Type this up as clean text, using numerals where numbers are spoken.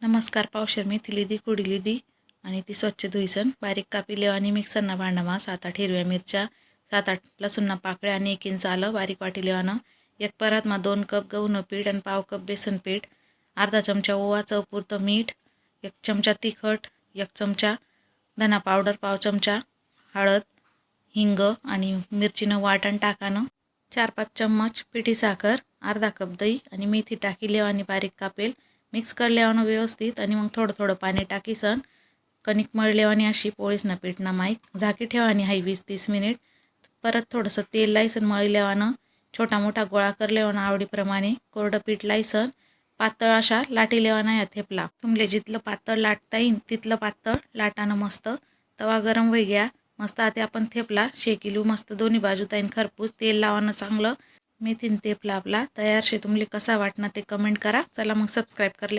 नमस्कार. पावशेर मेथी लिदी कुडी लिदी आणि ती स्वच्छ धुईसन बारीक कापी लेव आणि मिक्सरना भांडामा 7-8 हिरव्या मिरच्या 7-8 लसूणना पाकळ्या आणि 1 इंच आलं बारीक वाटी लेवानं एक परातमा 2 कप गहूनं पीठ आणि पाव कप बेसन पीठ अर्धा चमचा ओवा चवपुरतं मीठ 1 चमचा तिखट 1 चमचा धना पावडर पाव चमचा हळद हिंग आणि मिरचीनं वाटण टाकानं 4-5 चम्मच पिठी साखर अर्धा कप दही आणि मेथी टाकी लेव आणि बारीक कापेल मिक्स करल्यावर व्यवस्थित आणि मग थोडं थोडं पाणी टाकीसन कणिक मळल्यावर अशी पोळीसना पीठना माईक झाकी ठेवा आणि 20-30 मिनिट परत थोडंसं तेल लायसन मळल्यावर छोटा मोठा गोळा करल्यावर आवडीप्रमाणे कोरडं पीठ लायसन पातळ अशा लाटी लेवाना या थेपला तुमले जितलं पातळ लाटता येईन तितलं पातळ लाटानं मस्त तवा गरम होई गया मस्त आता आपण थेपला शेकिलू मस्त दोन्ही बाजू ताईन खरपूस तेल लावानं चांगलं मेथीन थेपला आपला तयार शे तुमले कसा वाटना ते कमेंट करा चला मग सबस्क्राईब करले